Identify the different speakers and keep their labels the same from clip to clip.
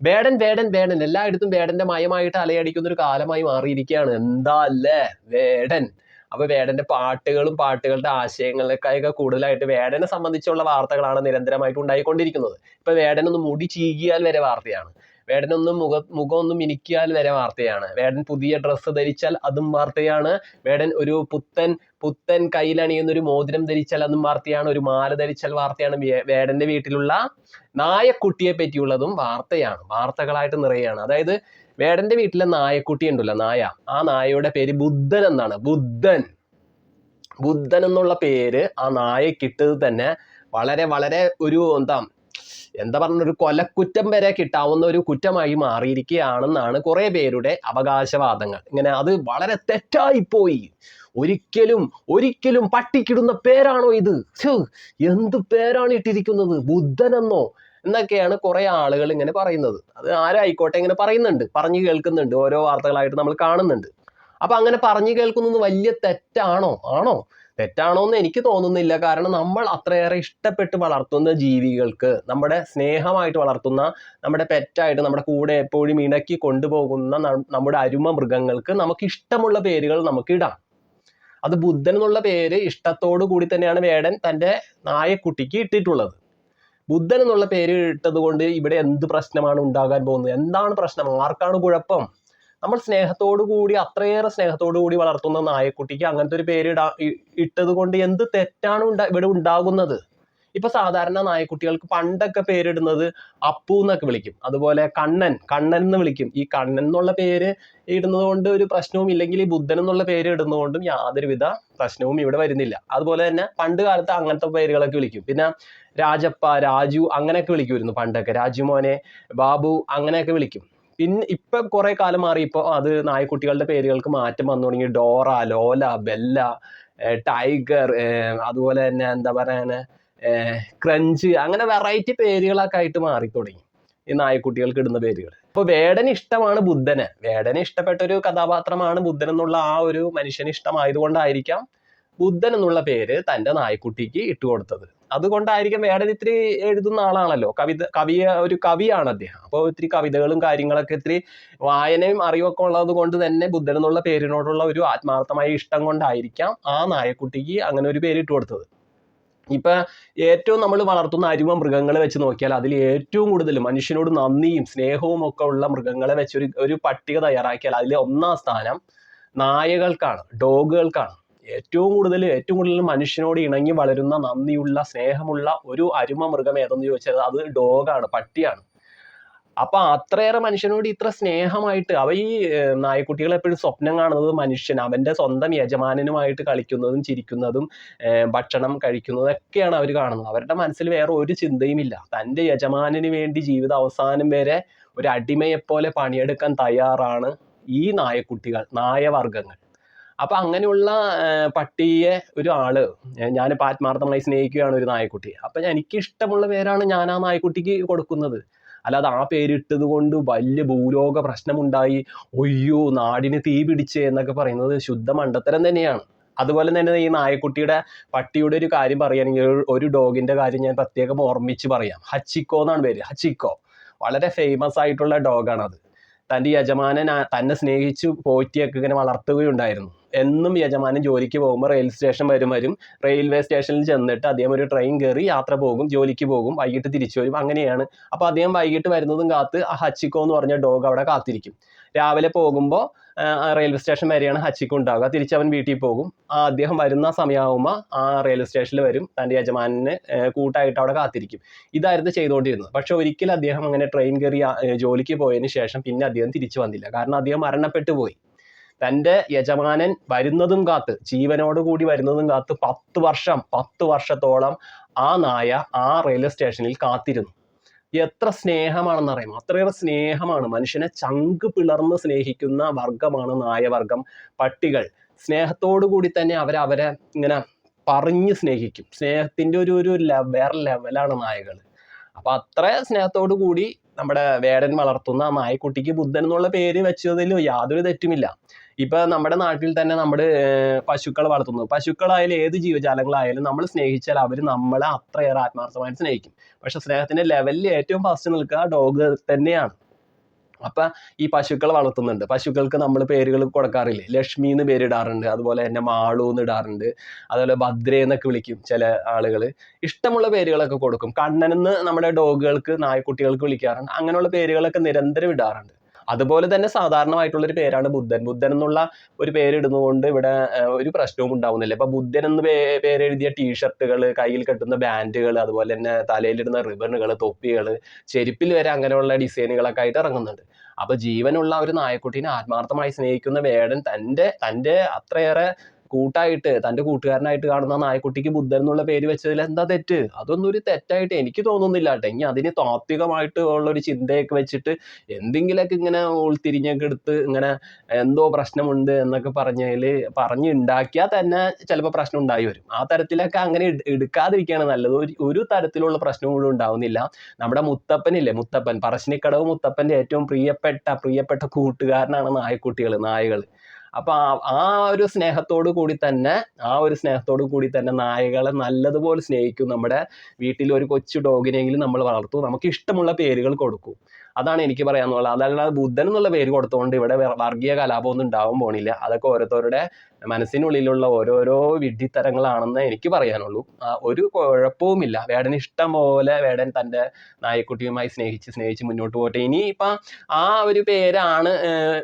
Speaker 1: വേടൻ വേടൻ വേടൻ എല്ലായിടത്തും വേടന്റെ മയമായിട്ട് അലയടിക്കുന്ന ഒരു കാലമായി മാറിയിരിക്കുകയാണ്. എന്താ അല്ലേ വേടൻ. അപ്പൊ വേടന്റെ പാട്ടുകളുടെ ആശയങ്ങളെക്കായൊക്കെ കൂടുതലായിട്ട് വേടനെ സംബന്ധിച്ചുള്ള വാർത്തകളാണ് നിരന്തരമായിട്ട് ഉണ്ടായിക്കൊണ്ടിരിക്കുന്നത്. ഇപ്പൊ വേടനൊന്ന് മുടി ചീകിയാൽ വരെ വാർത്തയാണ്. വേടനൊന്നും മുഖം ഒന്ന് മിനുക്കിയാൽ വരെ വാർത്തയാണ്. വേടൻ പുതിയ ഡ്രസ്സ് ധരിച്ചാൽ അതും വാർത്തയാണ്. വേടൻ ഒരു പുത്തൻ കയ്യിലണിയുന്ന ഒരു മോതിരം ധരിച്ചാൽ അതും വാർത്തയാണ്. ഒരു മാല ധരിച്ചാൽ വാർത്തയാണ്. വേടന്റെ വീട്ടിലുള്ള നായക്കുട്ടിയെ പറ്റിയുള്ളതും വാർത്തയാണ്. വാർത്തകളായിട്ട് നിറയാണ്. അതായത് വേടന്റെ വീട്ടിലെ നായക്കുട്ടി ഉണ്ടല്ലോ, നായ, ആ നായയുടെ പേര് ബുദ്ധൻ എന്നാണ്. ബുദ്ധൻ എന്നുള്ള പേര് ആ നായക്കിട്ടത് തന്നെ വളരെ വളരെ ഒരു എന്താ പറഞ്ഞ ഒരു കൊലക്കുറ്റം വരെ കിട്ടാവുന്ന ഒരു കുറ്റമായി മാറിയിരിക്കുകയാണെന്നാണ് കുറെ പേരുടെ അവകാശവാദങ്ങൾ. ഇങ്ങനെ അത് വളരെ തെറ്റായിപ്പോയി, ഒരിക്കലും പട്ടിക്കിടുന്ന പേരാണോ ഇത്, എന്ത് പേരാണ് ഇട്ടിരിക്കുന്നത്, ബുദ്ധനെന്നോ എന്നൊക്കെയാണ് കുറെ ആളുകൾ ഇങ്ങനെ പറയുന്നത്. അത് ആരായിക്കോട്ടെ ഇങ്ങനെ പറഞ്ഞു കേൾക്കുന്നുണ്ട്, ഓരോ വാർത്തകളായിട്ട് നമ്മൾ കാണുന്നുണ്ട്. അപ്പൊ അങ്ങനെ പറഞ്ഞു കേൾക്കുന്നത് വലിയ തെറ്റാണോ എന്ന് എനിക്ക് തോന്നുന്നില്ല. കാരണം നമ്മൾ അത്രയേറെ ഇഷ്ടപ്പെട്ട് വളർത്തുന്ന ജീവികൾക്ക്, നമ്മുടെ സ്നേഹമായിട്ട് വളർത്തുന്ന, നമ്മുടെ പെറ്റായിട്ട് നമ്മുടെ കൂടെ എപ്പോഴും ഇണക്കി കൊണ്ടുപോകുന്ന നമ്മുടെ അരുമ മൃഗങ്ങൾക്ക് നമുക്ക് ഇഷ്ടമുള്ള പേരുകൾ നമുക്ക് ഇടാം. അത് ബുദ്ധൻ എന്നുള്ള പേര് ഇഷ്ടത്തോടു കൂടി തന്നെയാണ് വേടൻ തൻ്റെ നായക്കുട്ടിക്ക് ഇട്ടിട്ടുള്ളത്. ബുദ്ധൻ എന്നുള്ള പേര് ഇട്ടത് കൊണ്ട് ഇവിടെ എന്ത് പ്രശ്നമാണ് ഉണ്ടാകാൻ പോകുന്നത്? എന്താണ് പ്രശ്നം? ആർക്കാണ് കുഴപ്പം? നമ്മൾ അത്രയേറെ സ്നേഹത്തോടു കൂടി വളർത്തുന്ന നായക്കുട്ടിക്ക് അങ്ങനത്തെ ഒരു പേര് ഇട്ടത് കൊണ്ട് എന്ത് തെറ്റാണ് ഇവിടെ ഉണ്ടാകുന്നത്? ഇപ്പൊ സാധാരണ നായക്കുട്ടികൾക്ക് പണ്ടൊക്കെ പേരിടുന്നത് അപ്പു എന്നൊക്കെ വിളിക്കും, അതുപോലെ കണ്ണൻ എന്ന് വിളിക്കും. ഈ കണ്ണൻ എന്നുള്ള പേര് ഇടുന്നത് കൊണ്ട് ഒരു പ്രശ്നവും ഇല്ലെങ്കിൽ ഈ ബുദ്ധൻ എന്നുള്ള പേര് ഇടുന്നതുകൊണ്ടും യാതൊരുവിധ പ്രശ്നവും ഇവിടെ വരുന്നില്ല. അതുപോലെ തന്നെ പണ്ട് കാലത്ത് അങ്ങനത്തെ പേരുകളൊക്കെ വിളിക്കും. പിന്നെ രാജപ്പ, രാജു അങ്ങനെയൊക്കെ വിളിക്കുമായിരുന്നു പണ്ടൊക്കെ. രാജുമോനെ, ബാബു അങ്ങനെയൊക്കെ വിളിക്കും. പിന്നെ ഇപ്പൊ കുറെ കാലം മാറിയപ്പോൾ അത് നായക്കുട്ടികളുടെ പേരുകൾക്ക് മാറ്റം വന്നു തുടങ്ങി. ഡോറ, ലോല, ബെല്ല, ടൈഗർ, അതുപോലെ തന്നെ എന്താ പറയാ ക്രഞ്ച്, അങ്ങനെ വെറൈറ്റി പേരുകളൊക്കെ ആയിട്ട് മാറി തുടങ്ങി ഈ നായക്കുട്ടികൾക്ക് ഇടുന്ന പേരുകൾ. ഇപ്പൊ വേടന് ഇഷ്ടമാണ് ബുദ്ധനെ. വേടന് ഇഷ്ടപ്പെട്ട ഒരു കഥാപാത്രമാണ് ബുദ്ധൻ എന്നുള്ള ആ ഒരു മനുഷ്യന് ഇഷ്ടമായതുകൊണ്ടായിരിക്കാം ബുദ്ധൻ എന്നുള്ള പേര് തൻ്റെ നായക്കുട്ടിക്ക് ഇട്ടുകൊടുത്തത്. അതുകൊണ്ടായിരിക്കും വേടൻ ഇത്തിരി എഴുതുന്ന ആളാണല്ലോ, ഒരു കവിയാണ് അദ്ദേഹം. അപ്പോൾ ഇത്തിരി കവിതകളും കാര്യങ്ങളൊക്കെ ഇത്തിരി വായനയും അറിവൊക്കെ ഉള്ളത് കൊണ്ട് തന്നെ ബുദ്ധൻ എന്നുള്ള പേരിനോടുള്ള ഒരു ആത്മാർത്ഥമായ ഇഷ്ടം കൊണ്ടായിരിക്കാം ആ നായക്കുട്ടിക്ക് അങ്ങനെ ഒരു പേര് ഇട്ട് കൊടുത്തത്. ഇപ്പൊ ഏറ്റവും നമ്മൾ വളർത്തുന്ന അരുമ മൃഗങ്ങളെ വെച്ച് നോക്കിയാൽ അതിൽ ഏറ്റവും കൂടുതൽ മനുഷ്യനോട് നന്ദിയും സ്നേഹവും ഒക്കെ ഉള്ള മൃഗങ്ങളെ വെച്ച് ഒരു പട്ടിക തയ്യാറാക്കിയാൽ അതിലെ ഒന്നാം സ്ഥാനം നായകൾക്കാണ്, ഡോഗുകൾക്കാണ്. ഏറ്റവും കൂടുതൽ മനുഷ്യനോട് ഇണങ്ങി വളരുന്ന, നന്ദിയുള്ള, സ്നേഹമുള്ള ഒരു അരുമ മൃഗം ഏതെന്ന് ചോദിച്ചാൽ അത് ഡോഗാണ്, പട്ടിയാണ്. അപ്പൊ അത്രയേറെ മനുഷ്യനോട് ഇത്ര സ്നേഹമായിട്ട് ഈ നായക്കുട്ടികൾ എപ്പോഴും സ്വപ്നം കാണുന്നത് മനുഷ്യൻ അവന്റെ സ്വന്തം യജമാനനുമായിട്ട് കളിക്കുന്നതും ചിരിക്കുന്നതും ഭക്ഷണം കഴിക്കുന്നതും ഒക്കെയാണ് അവർ കാണുന്നത്. അവരുടെ മനസ്സിൽ വേറെ ഒരു ചിന്തയുമില്ല. തൻ്റെ യജമാനന് വേണ്ടി ജീവിത അവസാനം വരെ ഒരു അടിമയെപ്പോലെ പണിയെടുക്കാൻ തയ്യാറാണ് ഈ നായക്കുട്ടികൾ, നായവർഗങ്ങൾ. അപ്പൊ അങ്ങനെയുള്ള പട്ടിയെ ഞാനിപ്പോൾ ആത്മാർത്ഥമായി സ്നേഹിക്കുകയാണ് ഒരു നായക്കുട്ടിയെ. അപ്പൊ എനിക്ക് ഇഷ്ടമുള്ള പേരാണ് ഞാൻ ആ നായക്കുട്ടിക്ക് കൊടുക്കുന്നത്. അല്ലാതെ ആ പേരിട്ടത് കൊണ്ട് വലിയ ഭൂലോക പ്രശ്നമുണ്ടായി, ഒയ്യോ നാടിന് തീ പിടിച്ചേ എന്നൊക്കെ പറയുന്നത് ശുദ്ധ മണ്ടത്തരം തന്നെയാണ്. അതുപോലെ തന്നെ ഈ പട്ടിയുടെ ഒരു കാര്യം പറയുകയാണെങ്കിൽ, ഒരു ഡോഗിന്റെ കാര്യം ഞാൻ പ്രത്യേകം ഓർമ്മിച്ച് പറയാം. ഹച്ചിക്കോ എന്നാണ് പേര്. ഹച്ചിക്കോ വളരെ ഫേമസ് ആയിട്ടുള്ള ഡോഗാണ്. അത് തൻ്റെ യജമാനൻ തന്നെ സ്നേഹിച്ചു പോറ്റിയൊക്കെ ഇങ്ങനെ വളർത്തുകയുണ്ടായിരുന്നു. എന്നും യജമാനൻ ജോലിക്ക് പോകുമ്പോൾ റെയിൽവേ സ്റ്റേഷനിൽ ചെന്നിട്ട് അദ്ദേഹം ഒരു ട്രെയിൻ കയറി യാത്ര പോകും, ജോലിക്ക് പോകും, വൈകിട്ട് തിരിച്ചു വരും, അങ്ങനെയാണ്. അപ്പോൾ അദ്ദേഹം വൈകിട്ട് വരുന്നതും കാത്ത് ആ ഹച്ചിക്കോ എന്ന് പറഞ്ഞ ഡോഗ് അവിടെ കാത്തിരിക്കും. രാവിലെ പോകുമ്പോൾ റെയിൽവേ സ്റ്റേഷൻ വരെയാണ് ഹച്ചിക്കോ ഉണ്ടാവുക. തിരിച്ചവൻ വീട്ടിൽ പോകും. അദ്ദേഹം വരുന്ന സമയമാകുമ്പോൾ ആ റെയിൽവേ സ്റ്റേഷനിൽ വരും, തൻ്റെ യജമാനന് കൂട്ടായിട്ട് അവിടെ കാത്തിരിക്കും. ഇതായിരുന്നു ചെയ്തുകൊണ്ടിരുന്നത്. പക്ഷെ ഒരിക്കലും അദ്ദേഹം അങ്ങനെ ട്രെയിൻ കയറി ജോലിക്ക് പോയതിന് ശേഷം പിന്നെ അദ്ദേഹം തിരിച്ചു വന്നില്ല. കാരണം അദ്ദേഹം മരണപ്പെട്ടു പോയി. തൻ്റെ യജമാനൻ വരുന്നതും കാത്ത്, ജീവനോടുകൂടി വരുന്നതും കാത്ത് 10 വർഷത്തോളം ആ നായ ആ റെയിൽവേ സ്റ്റേഷനിൽ കാത്തിരുന്നു. എത്ര സ്നേഹമാണെന്ന് അറിയാം. അത്രയേറെ സ്നേഹമാണ്. മനുഷ്യനെ ചങ്ക് പിളർന്ന് സ്നേഹിക്കുന്ന വർഗമാണ് നായവർഗം. പട്ടികൾ സ്നേഹത്തോടു കൂടി തന്നെ അവരെ ഇങ്ങനെ പറഞ്ഞ് സ്നേഹിക്കും. സ്നേഹത്തിൻ്റെ ഒരു വേറെ ലെവലാണ് നായകൾ. അപ്പൊ അത്ര സ്നേഹത്തോടു കൂടി നമ്മുടെ വേടൻ വളർത്തുന്ന നായക്കുട്ടിക്ക് ബുദ്ധൻ എന്നുള്ള പേര് വെച്ചതിൽ യാതൊരു തെറ്റുമില്ല. ഇപ്പൊ നമ്മുടെ നാട്ടിൽ തന്നെ നമ്മൾ പശുക്കളെ വളർത്തുന്നു. പശുക്കളായാലും ഏത് ജീവജാലങ്ങളായാലും നമ്മൾ സ്നേഹിച്ചാൽ അവർ നമ്മളെ അത്രയേറെ ആത്മാർത്ഥമായിട്ട് സ്നേഹിക്കും. പക്ഷെ സ്നേഹത്തിന്റെ ലെവലിൽ ഏറ്റവും ഫസ്റ്റ് നിൽക്കുക ഡോഗ് തന്നെയാണ്. അപ്പം ഈ പശുക്കളെ വളർത്തുന്നുണ്ട്, പശുക്കൾക്ക് നമ്മൾ പേരുകൾ കൊടുക്കാറില്ലേ, ലക്ഷ്മി എന്ന് പേരിടാറുണ്ട്, അതുപോലെ തന്നെ മാളു എന്ന് ഇടാറുണ്ട്, അതുപോലെ ഭദ്ര എന്നൊക്കെ വിളിക്കും ചില ആളുകൾ. ഇഷ്ടമുള്ള പേരുകളൊക്കെ കൊടുക്കും. കണ്ണനെന്ന് നമ്മുടെ ഡോഗുകൾക്ക്, നായ്ക്കുട്ടികൾക്ക് വിളിക്കാറുണ്ട്. അങ്ങനെയുള്ള പേരുകളൊക്കെ നിരന്തരം ഇടാറുണ്ട്. അതുപോലെ തന്നെ സാധാരണമായിട്ടുള്ളൊരു പേരാണ് ബുദ്ധൻ. ബുദ്ധൻ എന്നുള്ള ഒരു പേരിടുന്നതുകൊണ്ട് ഇവിടെ ഒരു പ്രശ്നവും ഉണ്ടാവുന്നില്ല. ഇപ്പൊ ബുദ്ധൻ എന്ന് പേരെഴുതിയ ടീഷർട്ടുകൾ, കയ്യിൽ കെട്ടുന്ന ബാൻഡുകൾ, അതുപോലെ തന്നെ തലയിലിടുന്ന റിബണുകൾ, തൊപ്പികൾ, ചെരുപ്പിൽ വരെ അങ്ങനെയുള്ള ഡിസൈനുകളൊക്കെ ആയിട്ട് ഇറങ്ങുന്നുണ്ട്. അപ്പൊ ജീവനുള്ള ഒരു നായക്കുട്ടീനെ ആത്മാർത്ഥമായി സ്നേഹിക്കുന്ന വേടൻ തന്റെ അത്രയേറെ കൂട്ടായിട്ട്, തന്റെ കൂട്ടുകാരനായിട്ട് കാണുന്ന നായക്കുട്ടിക്ക് ബുദ്ധൻ എന്നുള്ള പേര് വെച്ചതിൽ എന്താ തെറ്റ്? അതൊന്നും ഒരു തെറ്റായിട്ട് എനിക്ക് തോന്നുന്നില്ല കേട്ടോ. ഇനി അതിന് താത്വികമായിട്ട് ഉള്ള ഒരു ചിന്തയൊക്കെ വെച്ചിട്ട് എന്തെങ്കിലുമൊക്കെ ഇങ്ങനെ ഉൾത്തിരിഞ്ഞൊക്കെ എടുത്ത് ഇങ്ങനെ എന്തോ പ്രശ്നമുണ്ട് എന്നൊക്കെ പറഞ്ഞുണ്ടാക്കിയാൽ തന്നെ ചിലപ്പോൾ പ്രശ്നം ഉണ്ടായി വരും. ആ തരത്തിലൊക്കെ അങ്ങനെ എടുക്കാതിരിക്കുകയാണ് നല്ലത്. ഒരു തരത്തിലുള്ള പ്രശ്നങ്ങളും ഉണ്ടാവുന്നില്ല. നമ്മുടെ മുത്തപ്പനില്ലേ, മുത്തപ്പൻ, പറശ്ശിനിക്കടവ് മുത്തപ്പന്റെ ഏറ്റവും പ്രിയപ്പെട്ട കൂട്ടുകാരനാണ് നായകൾ. അപ്പൊ ആ ഒരു സ്നേഹത്തോടു കൂടി തന്നെ നായകളെ നല്ലതുപോലെ സ്നേഹിക്കും. നമ്മുടെ വീട്ടിൽ ഒരു കൊച്ചു ഡോഗിനെങ്കിലും നമ്മൾ വളർത്തും, നമുക്ക് ഇഷ്ടമുള്ള പേരുകൾ കൊടുക്കും. അതാണ് എനിക്ക് പറയാനുള്ളത്. അതല്ലാതെ ബുദ്ധൻ എന്നുള്ള പേര് കൊടുത്തുകൊണ്ട് ഇവിടെ വർഗീയ കലാപമൊന്നും ഉണ്ടാവാൻ പോണില്ല. അതൊക്കെ ഓരോരുത്തരുടെ മനസ്സിനുള്ളിലുള്ള ഓരോരോ വിഡ്ഢിത്തരങ്ങളാണെന്ന് എനിക്ക് പറയാനുള്ളൂ. ഒരു കുഴപ്പവുമില്ല. വേടന് ഇഷ്ടം പോലെ വേടൻ തൻ്റെ നായക്കുട്ടിയുമായി സ്നേഹിച്ച് മുന്നോട്ട് പോട്ടെ. ഇനിയിപ്പം ആ ഒരു പേരാണ്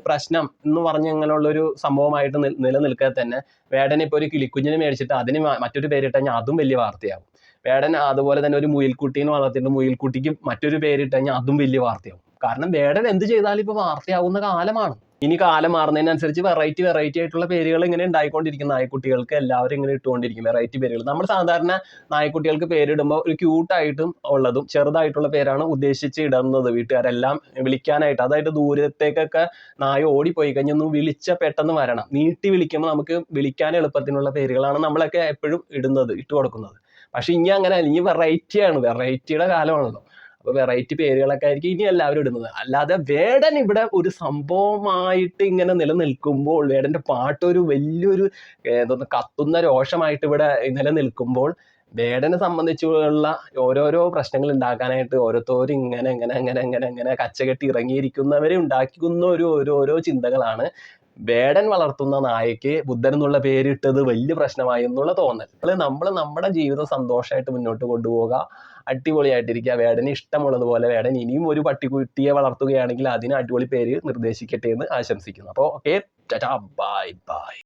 Speaker 1: പ്രശ്നം എന്ന് പറഞ്ഞ് ഇങ്ങനെയുള്ളൊരു സംഭവമായിട്ട് നിലനിൽക്കാൻ തന്നെ വേടൻ ഇപ്പോൾ ഒരു കിളിക്കുഞ്ഞിനെ മേടിച്ചിട്ട് അതിന് മറ്റൊരു പേരിട്ട് കഴിഞ്ഞാൽ അതും വലിയ വാർത്തയാവും. വേടൻ അതുപോലെ തന്നെ ഒരു മുയൽക്കുട്ടീനെ വളർത്തിയിട്ട് മുയൽക്കുട്ടിക്ക് മറ്റൊരു പേരിട്ട് കഴിഞ്ഞാൽ അതും വലിയ വാർത്തയാവും. കാരണം വേടൻ എന്ത് ചെയ്താലും ഇപ്പോൾ വാർത്തയാവുന്ന കാലമാണ്. ഇനി കാലം മാറുന്നതിനനുസരിച്ച് വെറൈറ്റി ആയിട്ടുള്ള പേരുകൾ ഇങ്ങനെ ഉണ്ടായിക്കൊണ്ടിരിക്കും. നായക്കുട്ടികൾക്ക് എല്ലാവരും ഇങ്ങനെ ഇട്ടുകൊണ്ടിരിക്കും വെറൈറ്റി പേരുകൾ. നമ്മൾ സാധാരണ നായക്കുട്ടികൾക്ക് പേരിടുമ്പോൾ ഒരു ക്യൂട്ടായിട്ടും ഉള്ളതും ചെറുതായിട്ടുള്ള പേരാണ് ഉദ്ദേശിച്ച് ഇടുന്നത് വീട്ടുകാരെല്ലാം വിളിക്കാനായിട്ട്. അതായത് ദൂരത്തേക്കൊക്കെ നായ ഓടിപ്പോയി കഴിഞ്ഞാൽ ഒന്ന് പെട്ടെന്ന് വരണം. നീട്ടി വിളിക്കുമ്പോൾ നമുക്ക് വിളിക്കാൻ എളുപ്പത്തിനുള്ള പേരുകളാണ് നമ്മളൊക്കെ എപ്പോഴും ഇട്ട് കൊടുക്കുന്നത്. പക്ഷെ ഇനി അങ്ങനെ, ഇനി വെറൈറ്റിയുടെ കാലമാണല്ലോ. അപ്പൊ വെറൈറ്റി പേരുകളൊക്കെ ആയിരിക്കും ഇനി എല്ലാവരും ഇടുന്നത്. അല്ലാതെ വേടൻ ഇവിടെ ഒരു സംഭവമായിട്ട് ഇങ്ങനെ നിലനിൽക്കുമ്പോൾ, വേടന്റെ പാട്ട് ഒരു വലിയൊരു കത്തുന്ന രോഷമായിട്ട് ഇവിടെ നിലനിൽക്കുമ്പോൾ, വേടനെ സംബന്ധിച്ചുള്ള ഓരോരോ പ്രശ്നങ്ങൾ ഉണ്ടാക്കാനായിട്ട് ഓരോരുത്തരും ഇങ്ങനെ കച്ചകെട്ടി ഇറങ്ങിയിരിക്കുന്നവരെ ഉണ്ടാക്കുന്ന ഓരോ ചിന്തകളാണ് വേടൻ വളർത്തുന്ന നായക്ക് ബുദ്ധൻ എന്നുള്ള പേരിട്ടത് വലിയ പ്രശ്നമായി എന്നുള്ള തോന്നൽ. നമ്മൾ നമ്മുടെ ജീവിതം സന്തോഷമായിട്ട് മുന്നോട്ട് കൊണ്ടുപോകുക, അടിപൊളിയായിട്ടിരിക്കുക. വേടന് ഇഷ്ടമുള്ളതുപോലെ വേടൻ ഇനിയും ഒരു പട്ടിക്കുട്ടിയെ വളർത്തുകയാണെങ്കിൽ അതിന് അടിപൊളി പേര് നിർദ്ദേശിക്കട്ടെ എന്ന് ആശംസിക്കുന്നു. അപ്പോൾ ഓക്കെ, ബൈ.